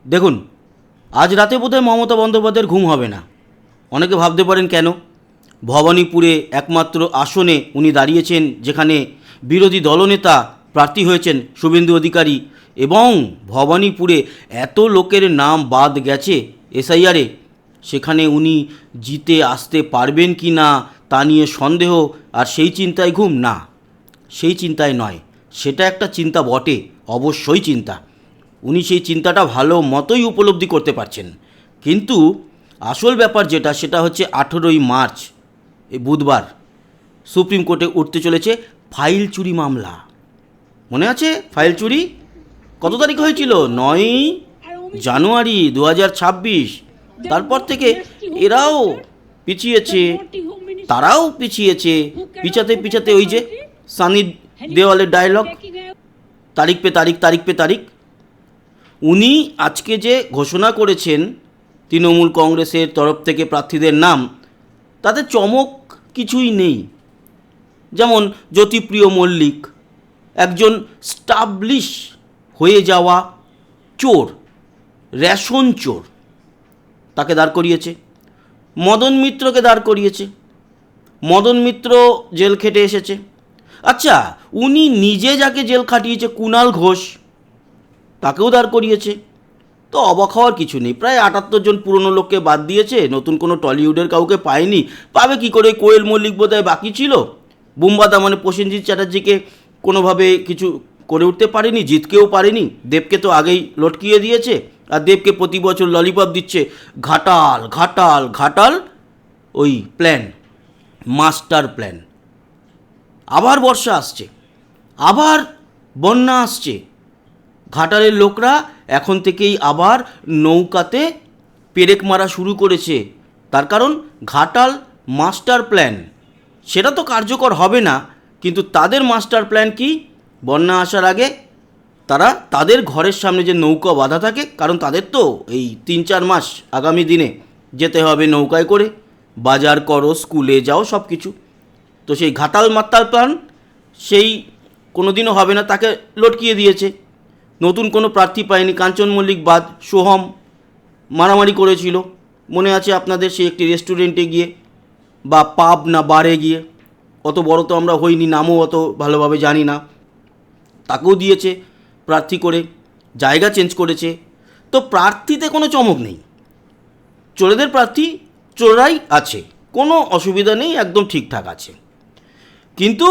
দেখুন, আজ রাতে বোধহয় মমতা বন্দ্যোপাধ্যায়ের ঘুম হবে না। অনেকে ভাবতে পারেন কেন। ভবানীপুরে একমাত্র আসনে উনি দাঁড়িয়েছেন যেখানে বিরোধী দলনেতা প্রার্থী হয়েছেন শুভেন্দু অধিকারী, এবং ভবানীপুরে এত লোকের নাম বাদ গেছে এসআইআরে, সেখানে উনি জিতে আসতে পারবেন কি না তা নিয়ে সন্দেহ। আর সেই চিন্তায় ঘুম না, সেই চিন্তায় নয়, সেটা একটা চিন্তা বটে, অবশ্যই চিন্তা। উনি সেই চিন্তাটা ভালো মতোই উপলব্ধি করতে পারছেন। কিন্তু আসল ব্যাপার যেটা, সেটা হচ্ছে 18ই মার্চ এই বুধবার সুপ্রিম কোর্টে উঠতে চলেছে ফাইল চুরি মামলা। মনে আছে ফাইল চুরি কত তারিখ হয়েছিল? 9ই জানুয়ারি 2026। তারপর থেকে এরাও পিছিয়েছে, তারাও পিছিয়েছে, পিছাতে পিছাতে ওই যে সানি দেওয়ালের ডায়লগ, তারিখ পে তারিখ, তারিখ পে তারিখ। উনি আজকে যে ঘোষণা করেছেন তৃণমূল কংগ্রেসের তরফ থেকে প্রার্থীদের নাম, তাতে চমক কিছুই নেই। যেমন জ্যোতিপ্রিয় মল্লিক, একজন স্টাবলিশ হয়ে যাওয়া চোর, রেশন চোর, তাকে দাঁড় করিয়েছে। মদন মিত্রকে দাঁড় করিয়েছে, মদন মিত্র জেল খেটে এসেছে। আচ্ছা, উনি নিজে যাকে জেল খাটিয়েছে কুণাল ঘোষ, তাকেও দাঁড় করিয়েছে। তো অবাক হওয়ার কিছু নেই। প্রায় 78 জন পুরনো লোককে বাদ দিয়েছে, নতুন কোনো টলিউডের কাউকে পায়নি। পাবে কি করে? কোয়েল মল্লিক বোধহয় বাকি ছিল। বুম্বাদা মানে প্রসেনজিৎ চ্যাটার্জিকে কোনোভাবে কিছু করে উঠতে পারেনি, জিতকেও পারেনি। দেবকে তো আগেই লটকিয়ে দিয়েছে, আর দেবকে প্রতি বছর ললিপপ দিচ্ছে। ঘাটাল ঘাটাল ঘাটাল, ওই প্ল্যান, মাস্টার প্ল্যান। আবার বর্ষা আসছে, আবার বন্যা আসছে। ঘাটালের লোকরা এখন থেকেই আবার নৌকাতে পেরেক মারা শুরু করেছে। তার কারণ ঘাটাল মাস্টার প্ল্যান, সেটা তো কার্যকর হবে না, কিন্তু তাদের মাস্টার প্ল্যান কি? বন্যা আসার আগে তারা তাদের ঘরের সামনে যে নৌকা বাঁধা থাকে, কারণ তাদের তো এই 3-4 মাস আগামী দিনে যেতে হবে নৌকায় করে, বাজার করো, স্কুলে যাও, সব কিছু। তো সেই ঘাটাল মাস্টার প্ল্যান সেই কোনো দিনও হবে না, তাকে লটকিয়ে দিয়েছে। নতুন কোনো প্রার্থী পায়নি, কাঞ্চন মল্লিক বাদ। সোহম মারামারি করেছিল, মনে আছে আপনাদের, সে একটি রেস্টুরেন্টে গিয়ে বা পাব না বারে গিয়ে। অত বড় তো আমরা হইনি, নামও অত ভালোভাবে জানি না। তাকেও দিয়েছে প্রার্থী করে, জায়গা চেঞ্জ করেছে। তো প্রার্থীতে কোনো চমক নেই, চোরেদের প্রার্থী চোরাই আছে, কোনো অসুবিধা নেই, একদম ঠিকঠাক আছে। কিন্তু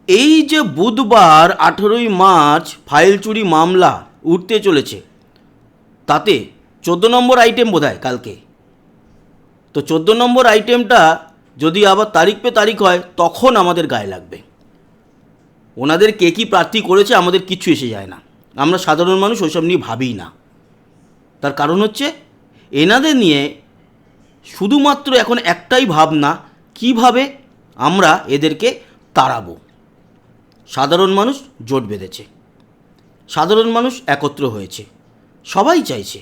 এই যে বুধবার 18ই মার্চ ফাইল চুরি মামলা উঠতে চলেছে, তাতে 14 নম্বর আইটেম বোধহয় কালকে। তো 14 নম্বর আইটেমটা যদি আবার তারিখ পে তারিখ হয়, তখন আমাদের গায়ে লাগবে। ওনাদের কে কী প্রার্থী করেছে আমাদের কিচ্ছু এসে যায় না, আমরা সাধারণ মানুষ ওইসব নিয়ে ভাবিই না। তার কারণ হচ্ছে এনাদের নিয়ে শুধুমাত্র এখন একটাই ভাবনা, কিভাবে আমরা এদেরকে তাড়াবো। সাধারণ মানুষ জোট বেঁধেছে, সাধারণ মানুষ একত্র হয়েছে, সবাই চাইছে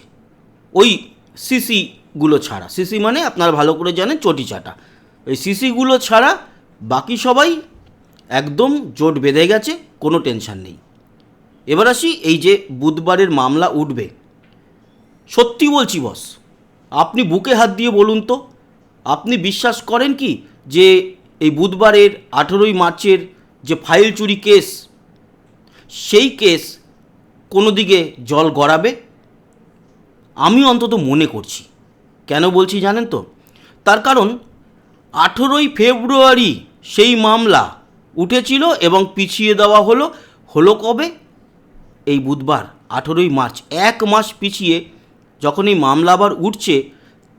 ওই সিসিগুলো ছাড়া, সিসি মানে আপনারা ভালো করে জানেন চটি চাটা, ওই সিসিগুলো ছাড়া বাকি সবাই একদম জোট বেঁধে গেছে, কোনো টেনশন নেই। এবার আসি এই যে বুধবারের মামলা উঠবে, সত্যি বলছি বস, আপনি বুকে হাত দিয়ে বলুন তো, আপনি বিশ্বাস করেন কি যে এই বুধবারের 18ই মার্চের যে ফাইল চুরি কেস, সেই কেস কোনো দিকে জল গড়াবে? আমি অন্তত মনে করছি। কেন বলছি জানেন তো? তার কারণ 18ই ফেব্রুয়ারি সেই মামলা উঠেছিল এবং পিছিয়ে দেওয়া হলো কবে? এই বুধবার 18ই মার্চ, 1 মাস পিছিয়ে। যখন এই মামলা আবার উঠছে,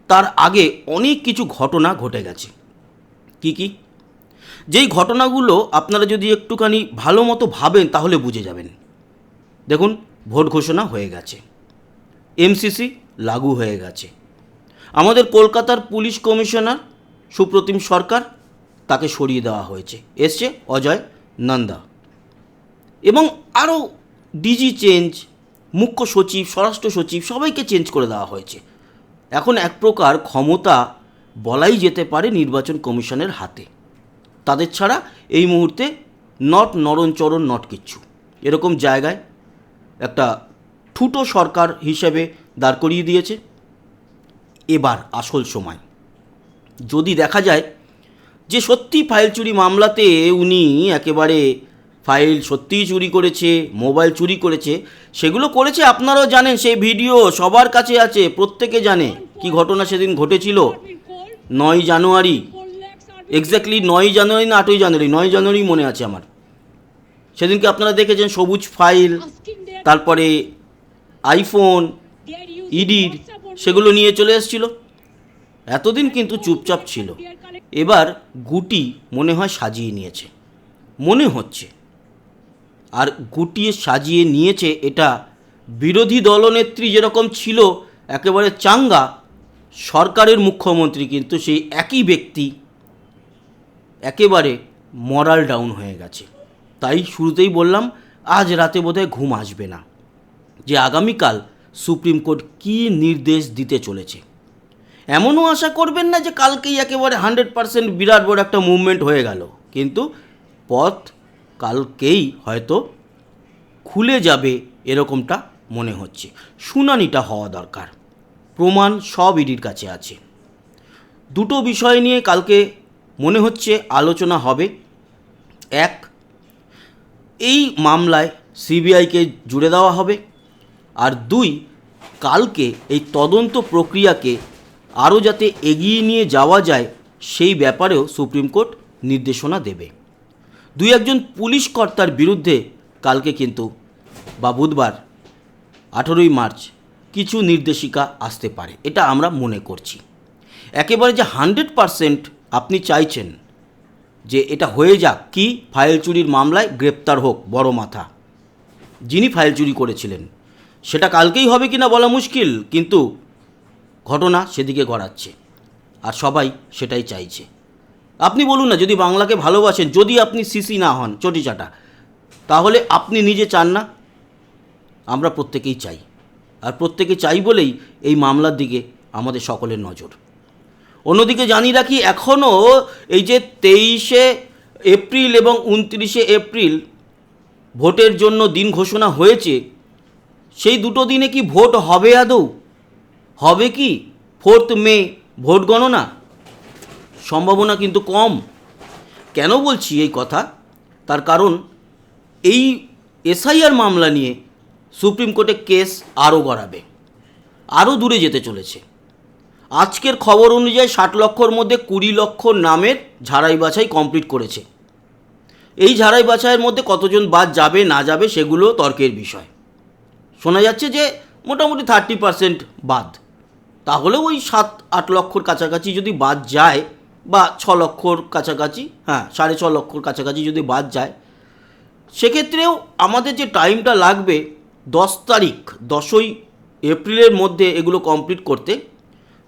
তার আগে অনেক কিছু ঘটনা ঘটে গেছে। কি কি? যেই ঘটনাগুলো আপনারা যদি একটুখানি ভালো মতো ভাবেন তাহলে বুঝে যাবেন। দেখুন, ভোট ঘোষণা হয়ে গেছে, এমসিসি লাগু হয়ে গেছে, আমাদের কলকাতার পুলিশ কমিশনার সুপ্রতিম সরকার, তাকে সরিয়ে দেওয়া হয়েছে, এসছে অজয় নন্দা, এবং আরও ডিজি চেঞ্জ, মুখ্য সচিব, স্বরাষ্ট্র সচিব, সবাইকে চেঞ্জ করে দেওয়া হয়েছে। এখন এক প্রকার ক্ষমতা বলাই যেতে পারে নির্বাচন কমিশনের হাতে। তাদের ছাড়া এই মুহূর্তে নট নরণচরণ, নট কিচ্ছু। এরকম জায়গায় একটা ঠুটো সরকার হিসেবে দাঁড় করিয়ে দিয়েছে। এবার আসল সময়, যদি দেখা যায় যে সত্যি ফাইল চুরি মামলাতে উনি একেবারে ফাইল সত্যিই চুরি করেছে, মোবাইল চুরি করেছে, সেগুলো করেছে আপনারাও জানেন, সেই ভিডিও সবার কাছে আছে, প্রত্যেকে জানে কি ঘটনা সেদিন ঘটেছিল। 9 জানুয়ারি, এক্স্যাক্টলি 9 জানুয়ারি না 8ই জানুয়ারি, 9 জানুয়ারি মনে আছে আমার। সেদিনকে আপনারা দেখেছেন সবুজ ফাইল, তারপরে আইফোন, ইডির, সেগুলো নিয়ে চলে এসেছিল। এতদিন কিন্তু চুপচাপ ছিল, এবার গুটি মনে হয় সাজিয়ে নিয়েছে, মনে হচ্ছে। আর গুটিয়ে সাজিয়ে নিয়েছে এটা বিরোধী দলনেত্রী যেরকম ছিল একেবারে চাঙ্গা, সরকারের মুখ্যমন্ত্রী কিন্তু সেই একই ব্যক্তি একেবারে মরাল ডাউন হয়ে গেছে। তাই শুরুতেই বললাম আজ রাতে বোধহয় ঘুম আসবে না, যে আগামীকাল সুপ্রিম কোর্ট কী নির্দেশ দিতে চলেছে। এমনও আশা করবেন না যে কালকেই একেবারে 100% বিরাট বড় একটা মুভমেন্ট হয়ে গেল, কিন্তু পথ কালকেই হয়তো খুলে যাবে এরকমটা মনে হচ্ছে। শুনানিটা হওয়া দরকার, প্রমাণ সব ইডির কাছে আছে। দুটো বিষয় নিয়ে কালকে মনে হচ্ছে আলোচনা হবে। এক, এই মামলায় সিবিআইকে জুড়ে দেওয়া হবে। আর দুই, কালকে এই তদন্ত প্রক্রিয়াকে আরও যাতে এগিয়ে নিয়ে যাওয়া যায় সেই ব্যাপারেও সুপ্রিম কোর্ট নির্দেশনা দেবে। 2-1 পুলিশ কর্তার বিরুদ্ধে কালকে কিন্তু বা বুধবার 18ই মার্চ কিছু নির্দেশিকা আসতে পারে, এটা আমরা মনে করছি। একেবারে যে 100% আপনি চাইছেন যে এটা হয়ে যাক, কি ফাইল চুরির মামলায় গ্রেপ্তার হোক বড় মাথা যিনি ফাইল চুরি করেছিলেন, সেটা কালকেই হবে কিনা বলা মুশকিল, কিন্তু ঘটনা সেদিকে গড়াচ্ছে আর সবাই সেটাই চাইছে। আপনি বলুন না, যদি বাংলাকে ভালোবাসেন, যদি আপনি সিসি না হন চটিচাটা, তাহলে আপনি নিজে চান না? আমরা প্রত্যেকেই চাই, আর প্রত্যেকে চাই বলেই এই মামলার দিকে আমাদের সকলের নজর। অন্যদিকে জানিয়ে রাখি, এখনও এই যে 23শে এপ্রিল এবং 29শে এপ্রিল ভোটের জন্য দিন ঘোষণা হয়েছে, সেই দুটো দিনে কি ভোট হবে আদৌ? হবে কি 4 মে ভোট গণনা? সম্ভাবনা কিন্তু কম। কেন বলছি এই কথা? তার কারণ এই এসআইআর মামলা নিয়ে সুপ্রিম কোর্টে কেস আরও গড়াবে, আরও দূরে যেতে চলেছে। আজকের খবর অনুযায়ী 60 লক্ষর মধ্যে 20 লক্ষ নামের ঝাড়াই বাছাই কমপ্লিট করেছে। এই ঝাড়াই বাছাইয়ের মধ্যে কতজন বাদ যাবে না যাবে সেগুলো তর্কের বিষয়। শোনা যাচ্ছে যে মোটামুটি 30% বাদ, তাহলে ওই 7-8 লক্ষর কাছাকাছি যদি বাদ যায়, বা 6 লক্ষর কাছাকাছি, 6.5 লক্ষর কাছাকাছি যদি বাদ যায়, সেক্ষেত্রেও আমাদের যে টাইমটা লাগবে 10 তারিখ 10ই এপ্রিলের মধ্যে এগুলো কমপ্লিট করতে,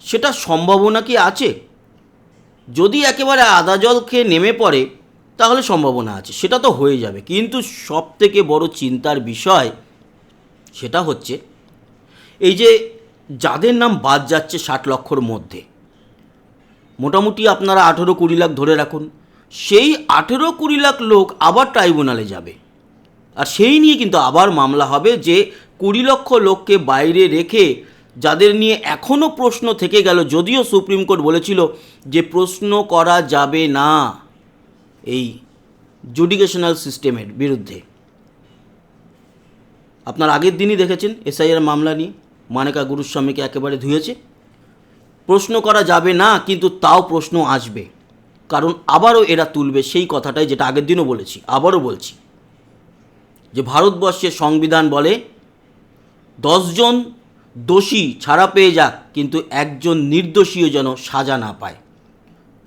সেটা সম্ভাবনা কি আছে? যদি একেবারে আদা জল খেয়ে নেমে পড়ে তাহলে সম্ভাবনা আছে, সেটা তো হয়ে যাবে। কিন্তু সবথেকে বড় চিন্তার বিষয় সেটা হচ্ছে এই যে যাদের নাম বাদ যাচ্ছে 60 লক্ষর মধ্যে, মোটামুটি আপনারা 18-20 লাখ ধরে রাখুন, সেই 18-20 লাখ লোক আবার ট্রাইব্যুনালে যাবে, আর সেই নিয়ে কিন্তু আবার মামলা হবে যে 20 লক্ষ লোককে বাইরে রেখে যাদের নিয়ে এখনও প্রশ্ন থেকে গেল, যদিও সুপ্রিম কোর্ট বলেছিল যে প্রশ্ন করা যাবে না এই জুডিকেশনাল সিস্টেমের বিরুদ্ধে। আপনার আগের দিনই দেখেছেন এসআইআর মামলা নিয়ে মানেকা গুরুস্বামীকে একেবারে ধুয়েছে। প্রশ্ন করা যাবে না, কিন্তু তাও প্রশ্ন আসবে, কারণ আবারও এরা তুলবে সেই কথাটাই যেটা আগের দিনও বলেছি, আবারও বলছি, যে ভারতবর্ষের সংবিধান বলে 10 জন দোষী ছাড়া পেয়ে যাক, কিন্তু একজন নির্দোষীও যেন সাজা না পায়।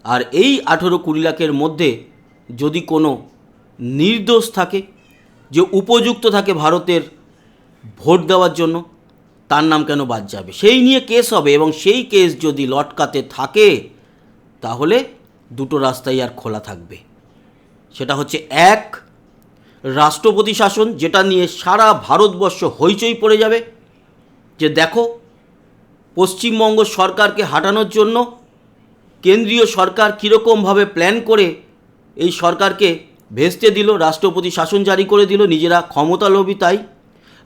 আর এই 18-20 লাখের মধ্যে যদি কোনো নির্দোষ থাকে, যে উপযুক্ত থাকে ভারতের ভোট দেওয়ার জন্য, তার নাম কেন বাদ যাবে? সেই নিয়ে কেস হবে, এবং সেই কেস যদি লটকাতে থাকে তাহলে দুটো রাস্তাই আর খোলা থাকবে। সেটা হচ্ছে এক, রাষ্ট্রপতি শাসন, যেটা নিয়ে সারা ভারতবর্ষ হইচই পড়ে যাবে, যে দেখো পশ্চিমবঙ্গ সরকারকে হাঁটানোর জন্য কেন্দ্রীয় সরকার কীরকমভাবে প্ল্যান করে এই সরকারকে ভেস্তে দিল, রাষ্ট্রপতি শাসন জারি করে দিল, নিজেরা ক্ষমতালোভী তাই।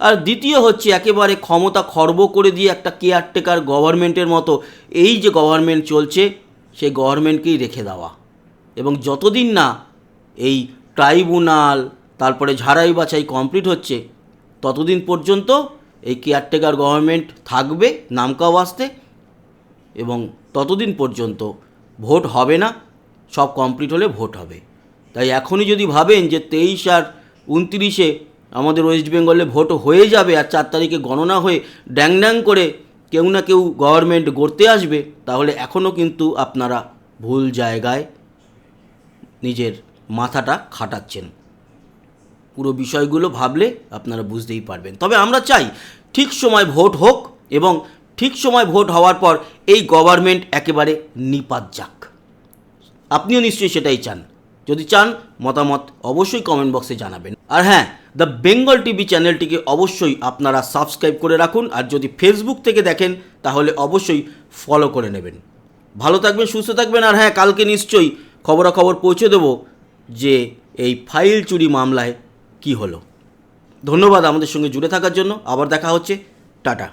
আর দ্বিতীয় হচ্ছে একেবারে ক্ষমতা খর্ব করে দিয়ে একটা কেয়ারটেকার গভর্নমেন্টের মতো এই যে গভর্নমেন্ট চলছে সেই গভর্নমেন্টকেই রেখে দেওয়া, এবং যতদিন না এই ট্রাইব্যুনাল তারপরে ঝাড়াই বাছাই কমপ্লিট হচ্ছে ততদিন পর্যন্ত এই কেয়ারটেকার গভর্নমেন্ট থাকবে নামকা ওয়াস্তে, এবং ততদিন পর্যন্ত ভোট হবে না, সব কমপ্লিট হলে ভোট হবে। তাই এখনই যদি ভাবেন যে 23 আর 29-এ আমাদের ওয়েস্ট বেঙ্গলে ভোট হয়ে যাবে আর 4 তারিখে গণনা হয়ে ড্যাং ড্যাং করে কেউ না কেউ গভর্নমেন্ট গড়তে আসবে, তাহলে এখনও কিন্তু আপনারা ভুল জায়গায় নিজের মাথাটা খাটাচ্ছেন। পুরো বিষয়গুলো ভাবলে আপনারা বুঝতেই পারবেন। তবে আমরা চাই ঠিক সময় ভোট হোক, এবং ঠিক সময় ভোট হওয়ার পর এই গভর্নমেন্ট একেবারে নিপাত যাক। আপনিও নিশ্চয়ই সেটাই চান। যদি চান মতামত অবশ্যই কমেন্ট বক্সে জানাবেন। আর হ্যাঁ, দ্য বেঙ্গল টিভি চ্যানেলটিকে অবশ্যই আপনারা সাবস্ক্রাইব করে রাখুন, আর যদি ফেসবুক থেকে দেখেন তাহলে অবশ্যই ফলো করে নেবেন। ভালো থাকবেন, সুস্থ থাকবেন। আর হ্যাঁ, কালকে নিশ্চয়ই খবরাখবর পৌঁছে দেব যে এই ফাইল চুরি মামলায় কি হলো। ধন্যবাদ আমাদের সঙ্গে জুড়ে থাকার জন্য। আবার দেখা হচ্ছে। টাটা।